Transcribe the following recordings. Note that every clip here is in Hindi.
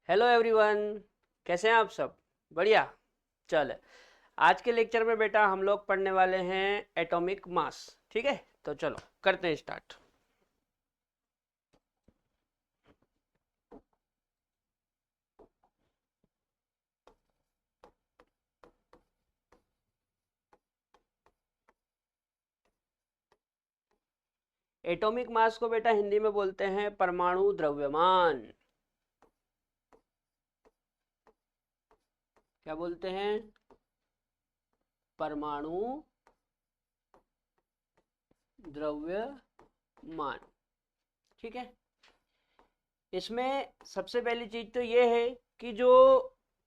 हेलो एवरीवन, कैसे हैं आप सब? बढ़िया। चल, आज के लेक्चर में बेटा हम लोग पढ़ने वाले हैं एटॉमिक मास। ठीक है, तो चलो करते हैं स्टार्ट। एटॉमिक मास को बेटा हिंदी में बोलते हैं परमाणु द्रव्यमान। क्या बोलते हैं? परमाणु द्रव्यमान। ठीक है, इसमें सबसे पहली चीज तो ये है कि जो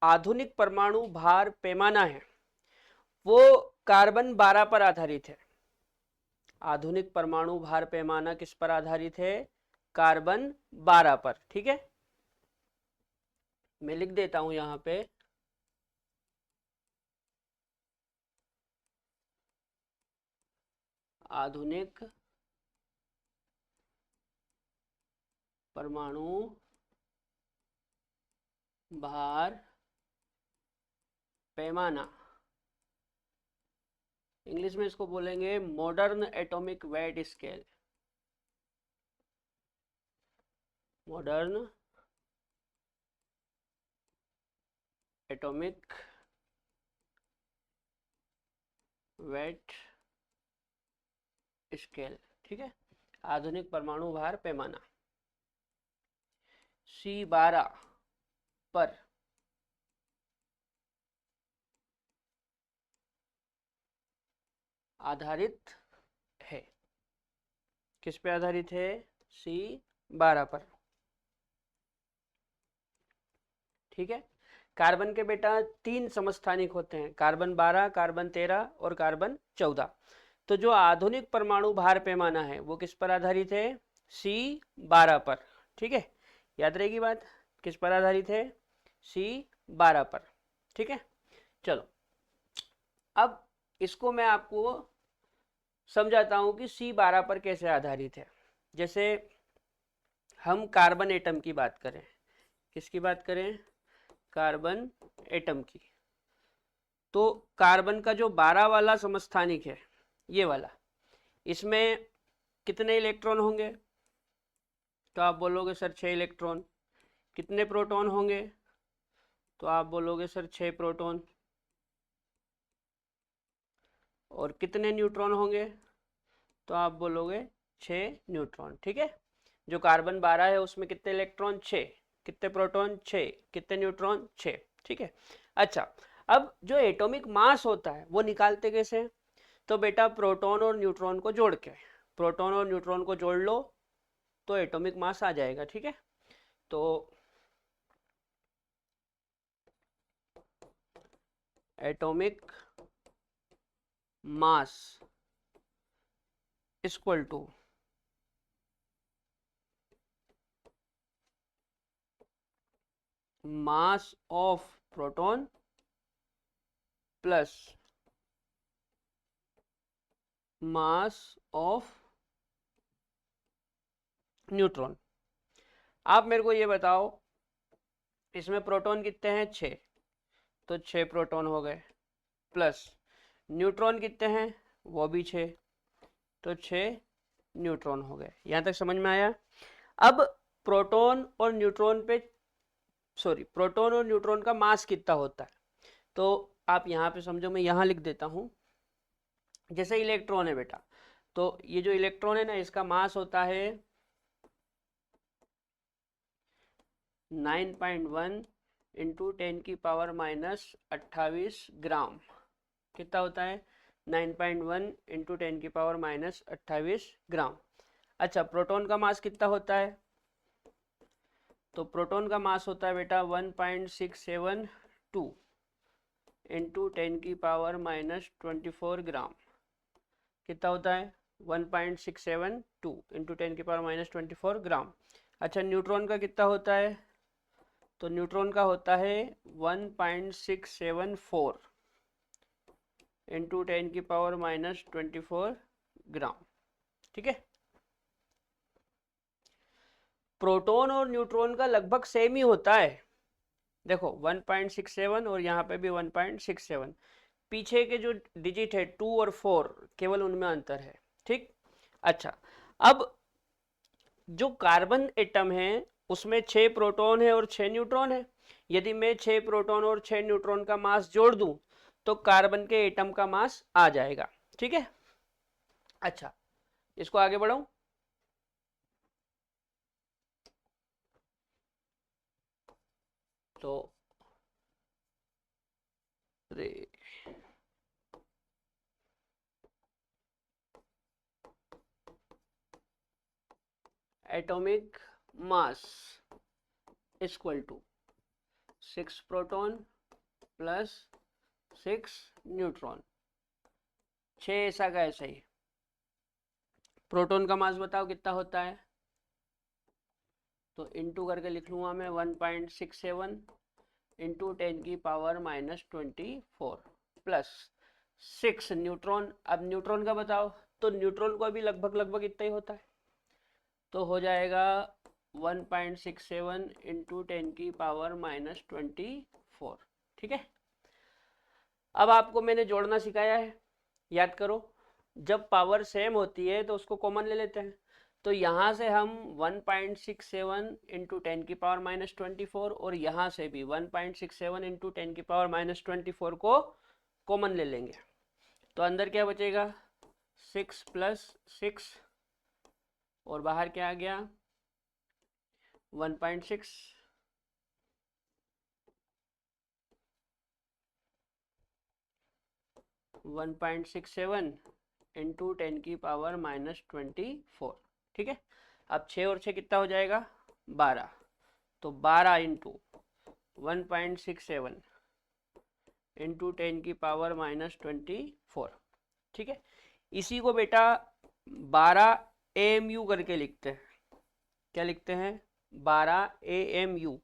आधुनिक परमाणु भार पैमाना है वो कार्बन 12 पर आधारित है। आधुनिक परमाणु भार पैमाना किस पर आधारित है? कार्बन 12 पर। ठीक है, मैं लिख देता हूं यहां पे। आधुनिक परमाणु भार पैमाना, इंग्लिश में इसको बोलेंगे modern atomic weight scale. Modern atomic weight scale. ठीक है, आधुनिक परमाणु भार पैमाना C12 पर आधारित है। किस पे आधारित है? C12 पर। ठीक है, कार्बन के बेटा 3 समस्थानिक होते हैं, कार्बन 12, कार्बन 13 और कार्बन 14। तो जो आधुनिक परमाणु भार पैमाना है वो किस पर आधारित है? C12 पर। ठीक है, याद रहेगी बात, किस पर आधारित है? C12 पर। ठीक है, चलो अब इसको मैं आपको समझाता हूं कि C12 पर कैसे आधारित है। जैसे हम कार्बन एटम की बात करें, किसकी बात करें? कार्बन एटम की। तो कार्बन का जो 12 वाला समस्थानिक है, ये वाला, इसमें कितने इलेक्ट्रॉन होंगे? तो आप बोलोगे सर 6 इलेक्ट्रॉन। कितने प्रोटॉन होंगे? तो आप बोलोगे सर 6 प्रोटॉन। और कितने न्यूट्रॉन होंगे? तो आप बोलोगे 6 न्यूट्रॉन। ठीक है, जो कार्बन 12 है उसमें कितने इलेक्ट्रॉन? 6। कितने प्रोटॉन? 6। कितने न्यूट्रॉन? 6। ठीक है, अच्छा, अब जो एटॉमिक मास होता है वो निकालते कैसे हैं? तो बेटा प्रोटॉन और न्यूट्रॉन को जोड़ के, प्रोटॉन और न्यूट्रॉन को जोड़ लो तो एटॉमिक मास आ जाएगा। ठीक है, तो atomic mass equal to mass of proton plus mass of neutron. आप मेरे को ये बताओ, इसमें प्रोटॉन कितने हैं? 6, तो 6 प्रोटॉन हो गए, प्लस न्यूट्रॉन कितने हैं? वो भी 6, तो 6 न्यूट्रॉन हो गए। यहां तक समझ में आया? अब प्रोटॉन और न्यूट्रॉन पे, सॉरी, प्रोटॉन और न्यूट्रॉन का मास कितना होता है तो आप यहां पे समझो, मैं यहां लिख देता हूं। जैसे इलेक्ट्रॉन है बेटा, तो ये जो इलेक्ट्रॉन है ना, इसका मास होता है 9.1 इंटू 10⁻⁻28 ग्राम। कितना होता है? 9.1 इंटू 10⁻⁻28 ग्राम। अच्छा, प्रोटॉन का मास कितना होता है? तो प्रोटॉन का मास होता है बेटा 1.672 इंटू 10⁻⁻24 ग्राम। कितना होता है? 1.672 इंटू 10⁻⁻24 ग्राम। अच्छा, न्यूट्रॉन का कितना होता है? तो न्यूट्रॉन का होता है 1.674 इंटू 10⁻⁻24 ग्राम। ठीक है, प्रोटॉन और न्यूट्रॉन का लगभग सेम ही होता है, देखो 1.67 और यहाँ पे भी 1.67, पीछे के जो डिजिट है 2 और 4 केवल उनमें अंतर है। ठीक। अच्छा, अब जो कार्बन एटम है उसमें 6 प्रोटॉन है और 6 न्यूट्रॉन है। यदि मैं 6 प्रोटॉन और 6 न्यूट्रॉन का मास जोड़ दूं तो कार्बन के एटम का मास आ जाएगा। ठीक है। अच्छा, इसको आगे बढ़ाऊं। तो atomic mass equal to 6 proton plus 6 neutron. 6 ऐसा का ऐसा ही। प्रोटॉन का मास बताओ कितना होता है, तो इंटू करके लिख लूंगा मैं 1.67 इंटू 10⁻⁻24 प्लस 6 न्यूट्रॉन। अब न्यूट्रॉन का बताओ, तो न्यूट्रॉन को भी लगभग लगभग इतना ही होता है, तो हो जाएगा 1.67 इंटू 10⁻⁻24। ठीक है। अब आपको मैंने जोड़ना सिखाया है, याद करो। जब पावर सेम होती है तो उसको कॉमन ले लेते हैं। तो यहाँ से हम 1.67 इंटू 10⁻⁻24 और यहाँ से भी 1.67 इंटू 10⁻⁻24 को कॉमन ले लेंगे। तो अंदर क्या बचेगा, 6 प्लस 6 और बाहर क्या आ गया 1.6। 1.67 इंटू 10⁻⁻24। ठीक है। अब 6 और 6 कितना हो जाएगा 12, तो 12 इंटू 1.67 इंटू 10⁻⁻24। ठीक है। इसी को बेटा 12 AMU करके लिखते हैं। क्या लिखते हैं 12 AMU।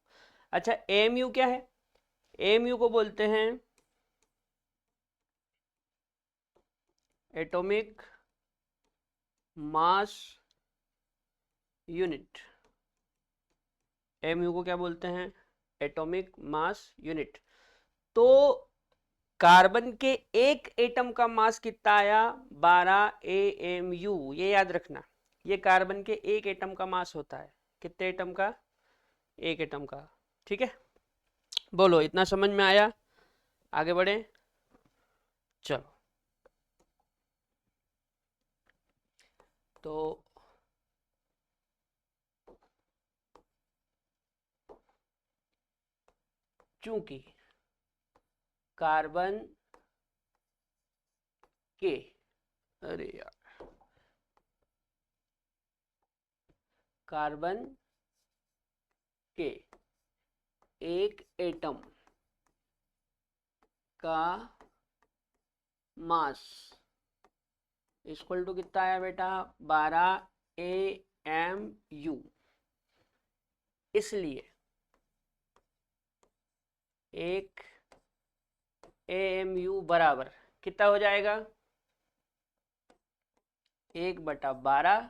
अच्छा, AMU क्या है, AMU को बोलते हैं एटॉमिक मास यूनिट। AMU को क्या बोलते हैं, एटॉमिक मास यूनिट। तो कार्बन के एक एटम का मास कितना आया 12 AMU, ये याद रखना। ये कार्बन के एक एटम का मास होता है। कितने एटम का, एक एटम का। ठीक है। बोलो, इतना समझ में आया, आगे बढ़े। चलो, तो चूंकि कार्बन के, अरे यार, कार्बन के एक एटम का मास इक्वल टू कितना आया बेटा 12 AMU। इसलिए एक AMU बराबर कितना हो जाएगा 1/12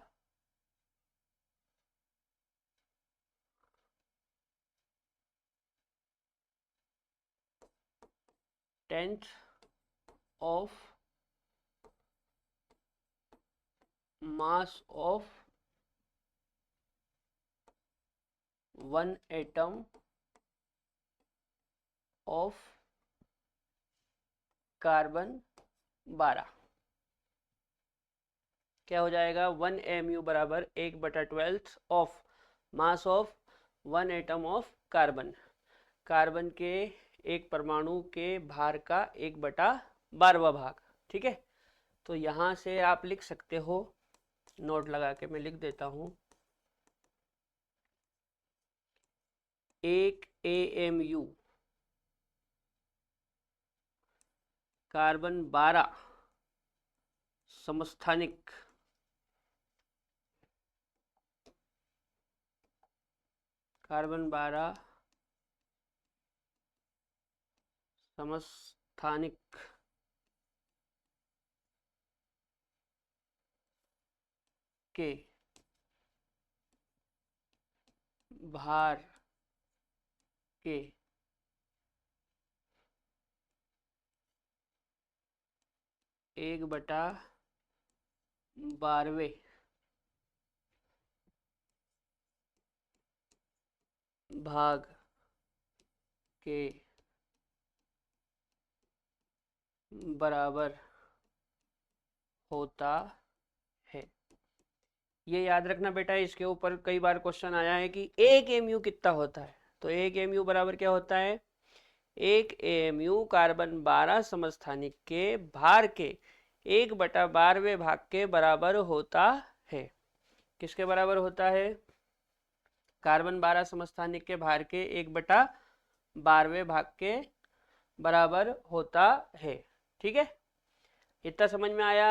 10th of mass of 1 atom of carbon 12। क्या हो जाएगा 1 AMU बराबर 1/12 of mass of 1 atom of carbon. Carbon के एक परमाणु के भार का 1/12वां भाग। ठीक है। तो यहाँ से आप लिख सकते हो, नोट लगा के मैं लिख देता हूँ, 1 AMU कार्बन 12 समस्थानिक कार्बन 12 समस्थानिक के भार के 1/12 भाग के बराबर होता है। ये याद रखना बेटा, इसके ऊपर कई बार क्वेश्चन आया है कि 1 mu कितना होता है। तो 1 mu बराबर क्या होता है? 1 mu कार्बन 12 समस्थानिक के भार के 1/12वें भाग के बराबर होता है। किसके बराबर होता है? कार्बन 12 समस्थानिक के भार के 1/12वें भाग के बराबर होता है। ठीक है, इतना समझ में आया?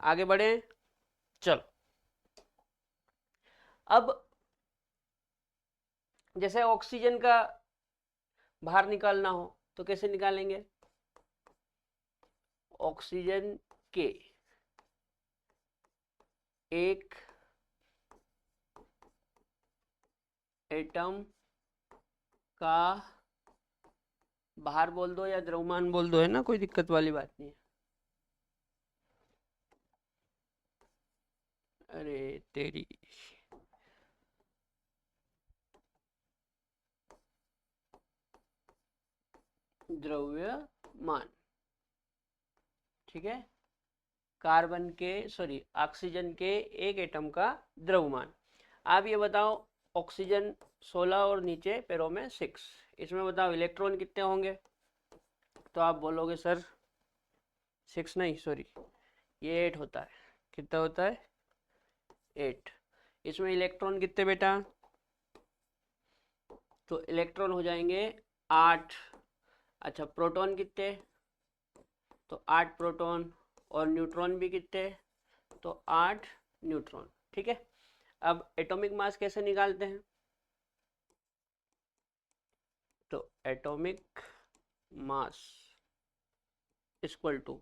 आगे बढ़े, चलो। अब जैसे ऑक्सीजन का भार निकालना हो तो कैसे निकालेंगे? ऑक्सीजन के एक एटम का भार बोल दो या द्रव्यमान बोल दो, है ना, कोई दिक्कत वाली बात नहीं है। अरे तेरी, द्रव्यमान, ठीक है। कार्बन के, सॉरी, ऑक्सीजन के एक एटम का द्रव्यमान। आप ये बताओ, ऑक्सीजन 16 और नीचे पैरों में 6, इसमें बताओ इलेक्ट्रॉन कितने होंगे? तो आप बोलोगे सर 6 नहीं, सॉरी, ये 8 होता है। कितना होता है? 8। इसमें इलेक्ट्रॉन कितने बेटा? तो इलेक्ट्रॉन हो जाएंगे 8। अच्छा, प्रोटॉन कितने? तो 8 प्रोटॉन। और न्यूट्रॉन भी कितने? तो 8 न्यूट्रॉन। ठीक है, अब एटॉमिक मास कैसे निकालते हैं? तो atomic mass equal to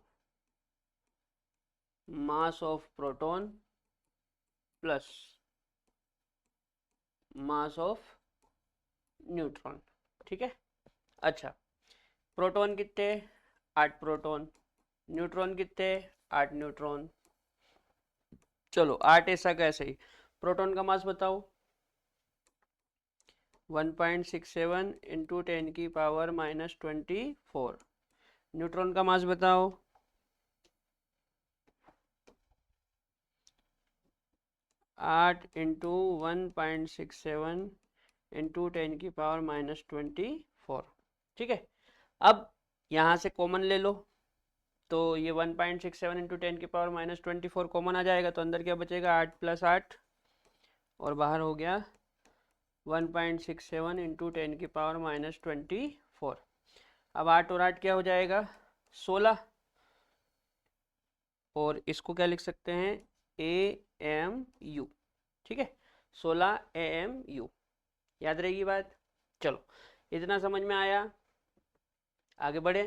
mass of proton plus mass of neutron. ठीक है, अच्छा, प्रोटॉन कितने? 8 प्रोटॉन। न्यूट्रॉन कितने? 8 न्यूट्रॉन। चलो, 8 ऐसा कैसे ही। प्रोटॉन का मास बताओ। 1.67 इंटू 10 की पावर -24। न्यूट्रॉन का मास बताओ। 8 इंटू 1.67 इंटू 10 की पावर -24। ठीक है, अब यहाँ से कॉमन ले लो, तो ये 1.67 इंटू 10 की पावर -24 कॉमन आ जाएगा, तो अंदर क्या बचेगा? 8 + 8, और बाहर हो गया 1.67 इंटू 10 की पावर -24। अब 8 और 8 क्या हो जाएगा? 16। और इसको क्या लिख सकते हैं? AMU। ठीक है, 16 AMU। याद रहेगी बात? चलो, इतना समझ में आया? आगे बढ़े,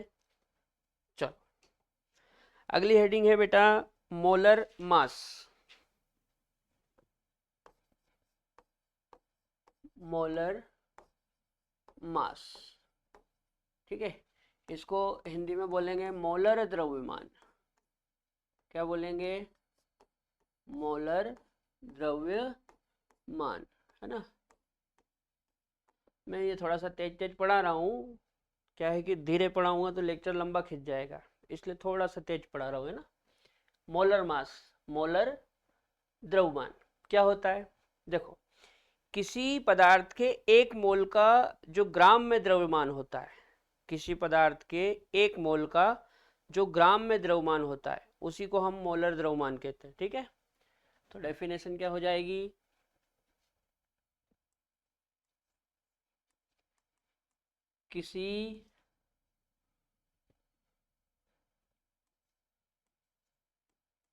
चलो। अगली हेडिंग है बेटा मोलर मास। मोलर मास, ठीक है, इसको हिंदी में बोलेंगे मोलर द्रव्यमान। क्या बोलेंगे? मोलर द्रव्यमान, है ना। मैं ये थोड़ा सा तेज तेज पढ़ा रहा हूँ, क्या है कि धीरे पढ़ाऊंगा तो लेक्चर लंबा खिंच जाएगा, इसलिए थोड़ा सा तेज पढ़ा रहा हूँ, है ना। मोलर मास, मोलर द्रव्यमान क्या होता है? देखो, किसी पदार्थ के 1 मोल का जो ग्राम में द्रव्यमान होता है, किसी पदार्थ के 1 मोल का जो ग्राम में द्रव्यमान होता है, उसी को हम मोलर द्रव्यमान कहते हैं। ठीक है, तो डेफिनेशन क्या हो जाएगी? किसी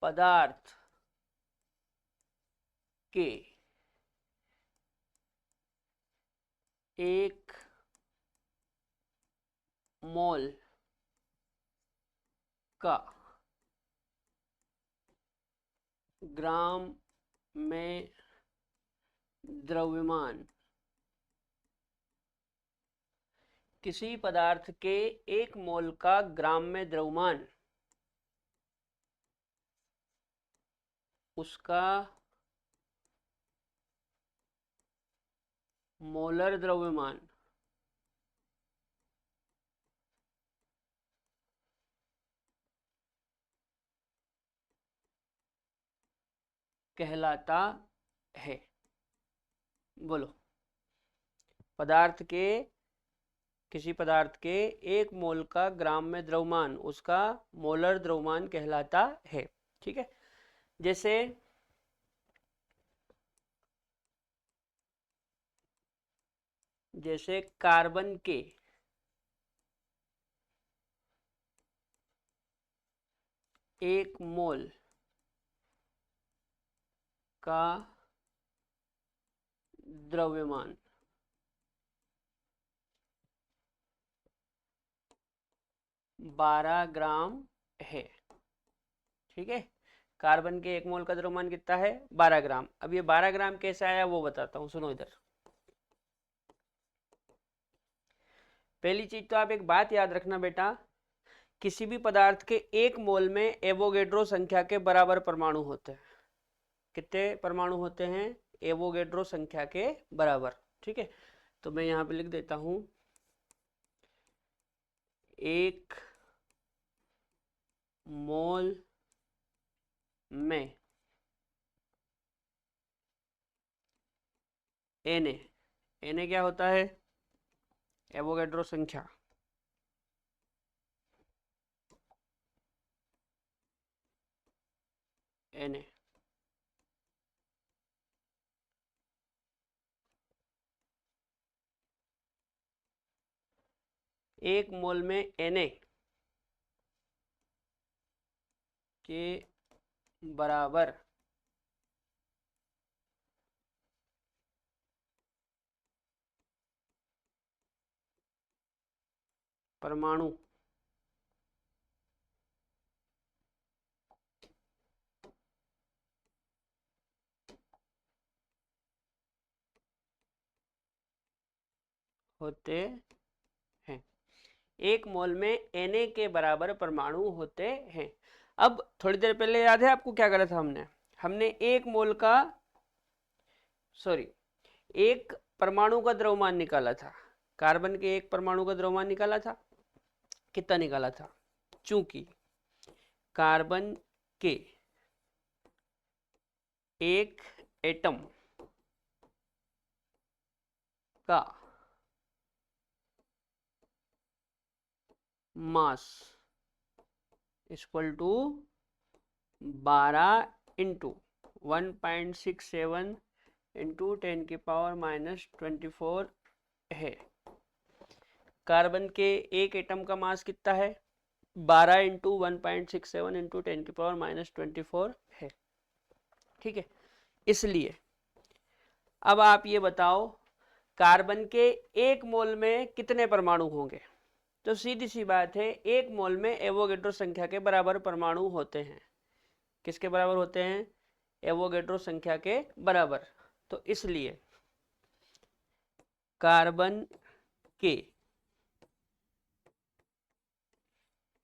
पदार्थ के 1 मोल का ग्राम में द्रव्यमान, किसी पदार्थ के 1 मोल का ग्राम में द्रव्यमान उसका मोलर द्रव्यमान कहलाता है। बोलो, पदार्थ के, किसी पदार्थ के 1 मोल का ग्राम में द्रव्यमान उसका मोलर द्रव्यमान कहलाता है। ठीक है, जैसे कार्बन के 1 मोल का द्रव्यमान 12 ग्राम है। ठीक है, कार्बन के 1 मोल का द्रव्यमान कितना है? 12 ग्राम। अब ये 12 ग्राम कैसे आया वो बताता हूँ, सुनो इधर। पहली चीज तो आप एक बात याद रखना बेटा, किसी भी पदार्थ के 1 मोल में एवोगेड्रो संख्या के बराबर परमाणु होते हैं। कितने परमाणु होते हैं? एवोगेड्रो संख्या के बराबर। ठीक है, तो मैं यहाँ पे लिख देता हूँ 1 मोल में Na क्या होता है? एवोगेड्रो संख्या। Na 1 मोल में Na के बराबर परमाणु होते हैं। 1 मोल में Na के बराबर परमाणु होते हैं। अब थोड़ी देर पहले याद है आपको क्या करा था हमने 1 मोल का, सॉरी, 1 परमाणु का द्रव्यमान निकाला था। कार्बन के 1 परमाणु का द्रव्यमान निकाला था। कितना निकाला था? चूंकि कार्बन के 1 एटम का mass equal to 12 into 1.67 into 10⁻⁻24 है। कार्बन के 1 एटम का मास कितना है? 12 इंटू 1.67 इंटू 10⁻⁻24 है। ठीक है, इसलिए अब आप ये बताओ कार्बन के 1 मोल में कितने परमाणु होंगे? तो सीधी सी बात है, 1 मोल में एवोगेड्रो संख्या के बराबर परमाणु होते हैं। किसके बराबर होते हैं? एवोगेड्रो संख्या के बराबर। तो इसलिए कार्बन के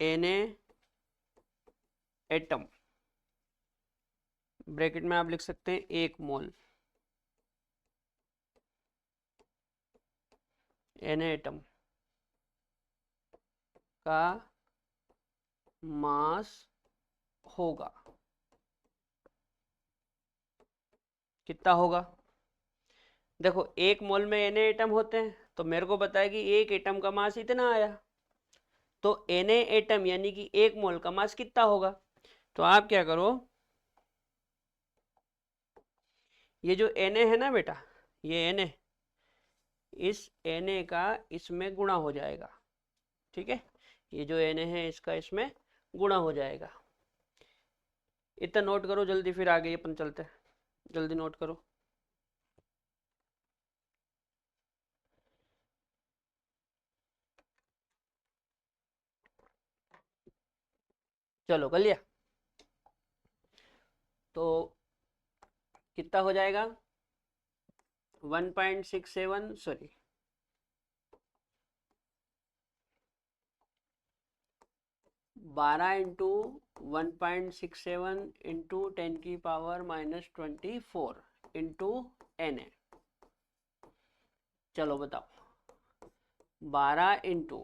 Na एटम, ब्रैकेट में आप लिख सकते हैं 1 मोल Na एटम का मास होगा। कितना होगा? देखो 1 मोल में Na एटम होते हैं, तो मेरे को बताया कि 1 एटम का मास इतना आया, तो Na एटम यानी कि 1 मोल का मास कितना होगा? तो आप क्या करो, ये जो Na है ना बेटा, ये Na, इस Na का इसमें गुणा हो जाएगा। ठीक है, ये जो Na है इसका इसमें गुणा हो जाएगा। इतना नोट करो जल्दी, फिर आगे अपन चलते हैं। जल्दी नोट करो। चलो कर लिया? तो कितना हो जाएगा? 1.67, सॉरी 12 इंटू 1.67 इंटू 10 की पावर -24 इंटू Na। चलो बताओ, 12 इंटू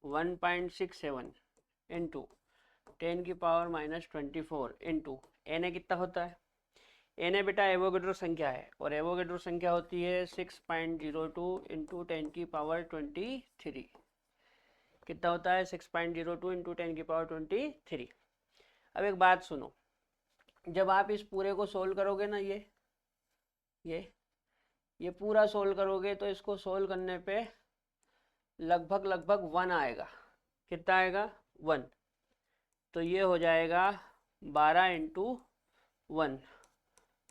1.67 इंटू 10 की पावर -24 इंटू Na कितना होता है? Na बेटा एवोगेड्रो संख्या है, और एवोगेड्रो संख्या होती है 6.02 इंटू 10 की पावर 23। कितना होता है? 6.02 इंटू 10 की पावर 23। अब एक बात सुनो, जब आप इस पूरे को सोल्व करोगे ना, ये पूरा सोल्व करोगे तो इसको सोल्व करने पे लगभग 1 आएगा। कितना आएगा? 1। तो ये हो जाएगा 12 इंटू 1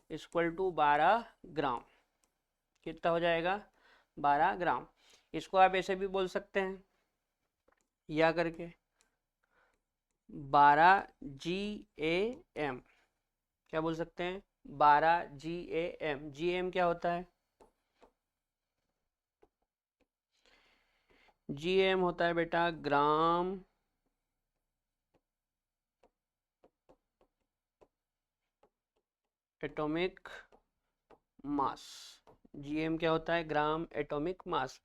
इक्वल टू 12 ग्राम। कितना हो जाएगा? 12 ग्राम। इसको आप ऐसे भी बोल सकते हैं, या करके 12 GAM। क्या बोल सकते हैं? 12 GAM। GAM क्या होता है? GAM होता है बेटा ग्राम एटॉमिक मास। GAM क्या होता है? Gram atomic mass.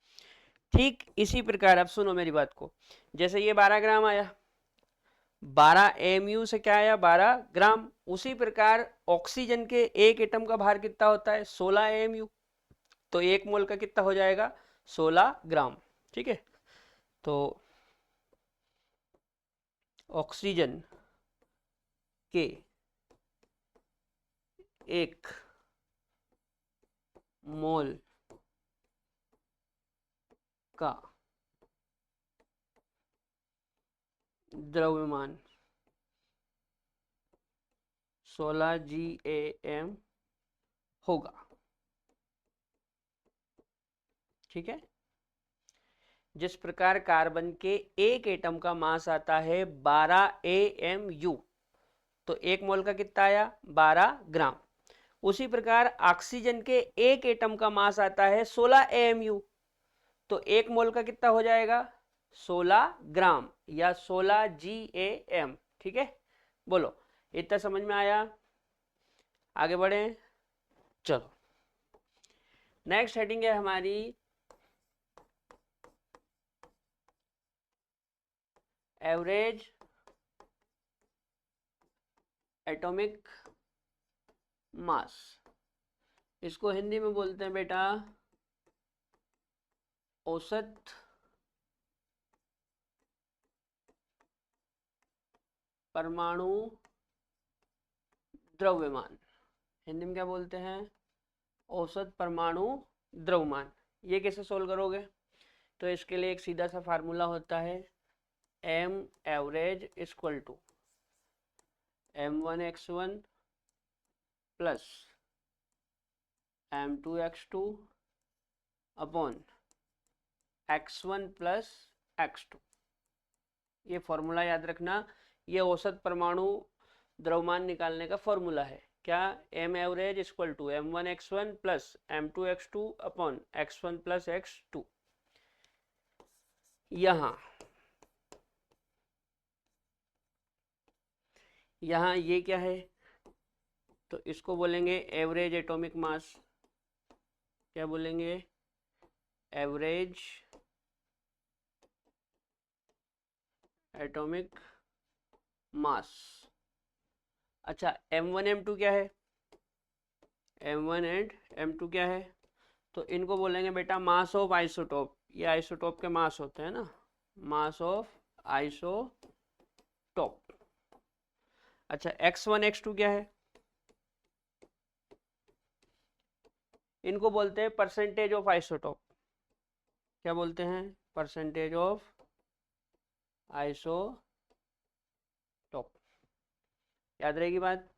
ठीक इसी प्रकार अब सुनो मेरी बात को, जैसे ये 12 ग्राम आया, 12 AMU से क्या आया? 12 ग्राम। उसी प्रकार ऑक्सीजन के एक एटम का भार कितना होता है? 16 AMU। तो एक मोल का कितना हो जाएगा? 16 ग्राम। ठीक है, तो ऑक्सीजन के एक मोल का द्रव्यमान 16 GAM होगा। ठीक है, जिस प्रकार कार्बन के एक एटम का मास आता है 12 AMU, तो एक मोल का कितना आया? 12 ग्राम। उसी प्रकार ऑक्सीजन के एक एटम का मास आता है 16 AMU, तो एक मोल का कितना हो जाएगा? 16 ग्राम या 16 GAM। ठीक है, बोलो इतना समझ में आया? आगे बढ़े, चलो नेक्स्ट हेडिंग है हमारी एवरेज एटॉमिक मास। इसको हिंदी में बोलते हैं बेटा औसत परमाणु द्रव्यमान। हिंदी में क्या बोलते हैं? औसत परमाणु द्रव्यमान। ये कैसे सोल्व करोगे? तो इसके लिए एक सीधा सा फार्मूला होता है, M average equal to M1x1 plus M2x2 upon x1 plus x2। ये फॉर्मूला याद रखना, ये औसत परमाणु द्रव्यमान निकालने का फॉर्मूला है। क्या? M average equal to M1x1 plus M2x2 upon x1 plus x2। यहाँ ये क्या है? तो इसको बोलेंगे एवरेज एटॉमिक मास। क्या बोलेंगे? Average atomic mass. अच्छा, M1 M2 क्या है? M1 एंड M2 क्या है? तो इनको बोलेंगे बेटा मास ऑफ आइसोटोप। ये आइसोटोप के मास होते हैं ना, मास ऑफ आइसोटोप। अच्छा, X1 X2 क्या है? इनको बोलते हैं परसेंटेज ऑफ आइसोटोप। क्या बोलते हैं? Percentage of isotope. याद रहेगी बात।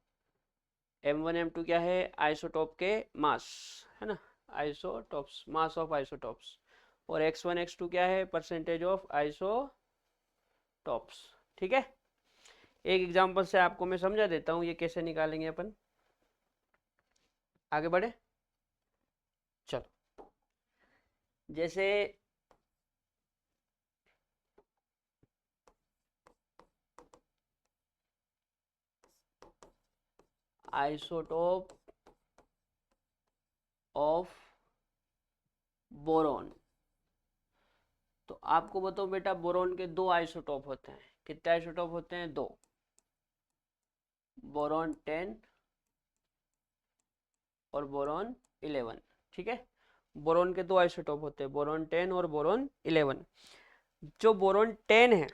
M1 M2 क्या है? आइसोटोप के मास, है ना, आइसोटोप्स, मास ऑफ आइसोटोप्स। और X1 X2 क्या है? Percentage of isotopes. ठीक है, एक एग्जांपल से आपको मैं समझा देता हूं ये कैसे निकालेंगे अपन। आगे बढ़े, चलो जैसे आइसोटोप ऑफ बोरॉन। तो आपको बताओ बेटा, बोरॉन के दो आइसोटोप होते हैं। कितने आइसोटोप होते हैं? दो, बोरॉन 10 और बोरॉन 11। ठीक है, बोरॉन के दो आइसोटोप होते हैं, बोरॉन 10 और बोरॉन 11। जो बोरॉन 10 है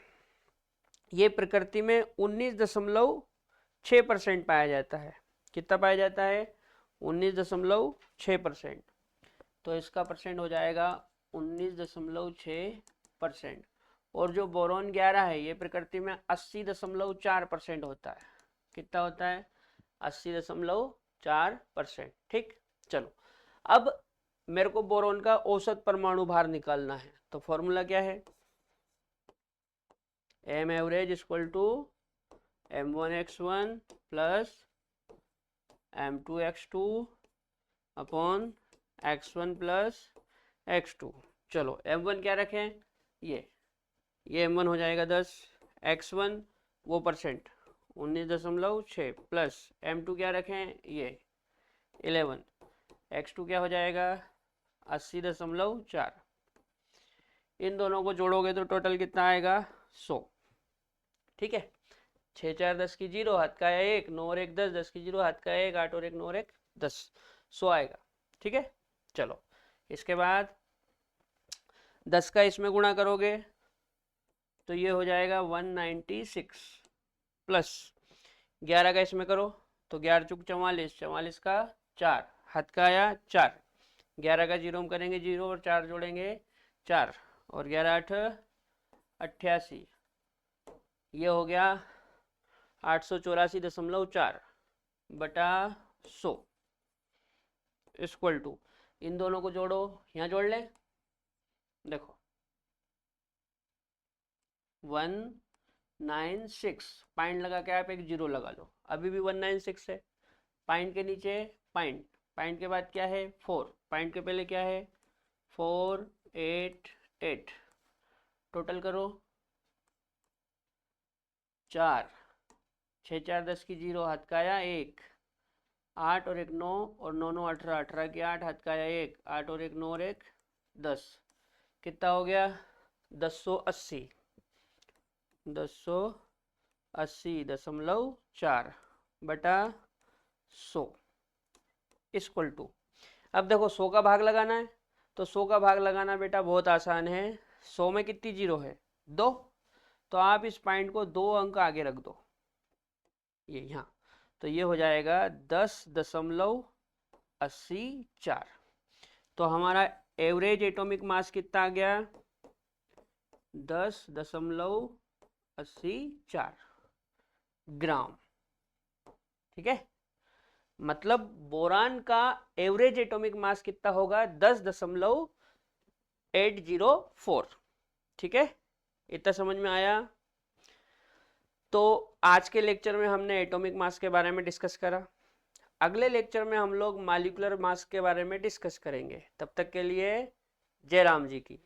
ये प्रकृति में 19.6% पाया जाता है। कितना पाया जाता है? 19.6%। तो इसका परसेंट हो जाएगा 19.6%। और जो बोरॉन 11 है ये प्रकृति में 80.4% होता है। कितना होता है? 80.4%। ठीक, चलो अब मेरे को बोरॉन का औसत परमाणु भार निकालना है। तो फॉर्मूला क्या है? m average equal to m1x1 plus m2x2 upon x1 plus x2। चलो m1 क्या रखें? ये m1 हो जाएगा 10, x1 वो परसेंट 19.6 प्लस m2 क्या रखें? ये 11, x2 क्या हो जाएगा? 80.4। इन दोनों को जोड़ोगे तो टोटल कितना आएगा? 100। ठीक है, 6 4 10 की 0, हाथ का 1, 9 और 1 10, 10 की 0, हाथ का 1, 8 और 1 9 और 1 10, 100 आएगा। ठीक है, चलो इसके बाद 10 का इसमें गुणा करोगे तो ये हो जाएगा 196 प्लस 11 का इसमें करो तो 11 चुक 44, 44 का 4, हाथ का आया 4, 11 का 0 हम करेंगे 0 और 4 जोड़ेंगे 4 और 11 8 88, ये हो गया 884.4 बटा 100 इक्वल टू, इन दोनों को जोड़ो, यहाँ जोड़ ले, देखो 196, पॉइंट लगा के आप एक 0 लगा लो, अभी भी 196 है। पॉइंट के नीचे पॉइंट, पॉइंट के बाद क्या है? 4, पॉइंट के पहले क्या है? 488, टोटल करो 4, 6 4 10 की 0, हाथ का आया 1, 8 और 1 9 और 9 9 18, 18 की 8, हाथ का आया 1, 8 और 1 9 और 1 10, कितना हो गया? 1080, 1080.4 बटा 100 इक्वल टू, अब देखो 100 का भाग लगाना है। तो 100 का भाग लगाना बेटा बहुत आसान है। 100 में कितनी 0 है? 2, तो आप इस पॉइंट को 2 अंक आगे रख दो, ये यहाँ, तो ये हो जाएगा 10.84। तो हमारा एवरेज एटॉमिक मास कितना आ गया? 10.84 ग्राम। ठीक है, मतलब बोरान का एवरेज एटॉमिक मास कितना होगा? 10.804। ठीक है, इतना समझ में आया? तो आज के लेक्चर में हमने एटॉमिक मास के बारे में डिस्कस करा। अगले लेक्चर में हम लोग मॉलिक्यूलर मास के बारे में डिस्कस करेंगे। तब तक के लिए जय राम जी की।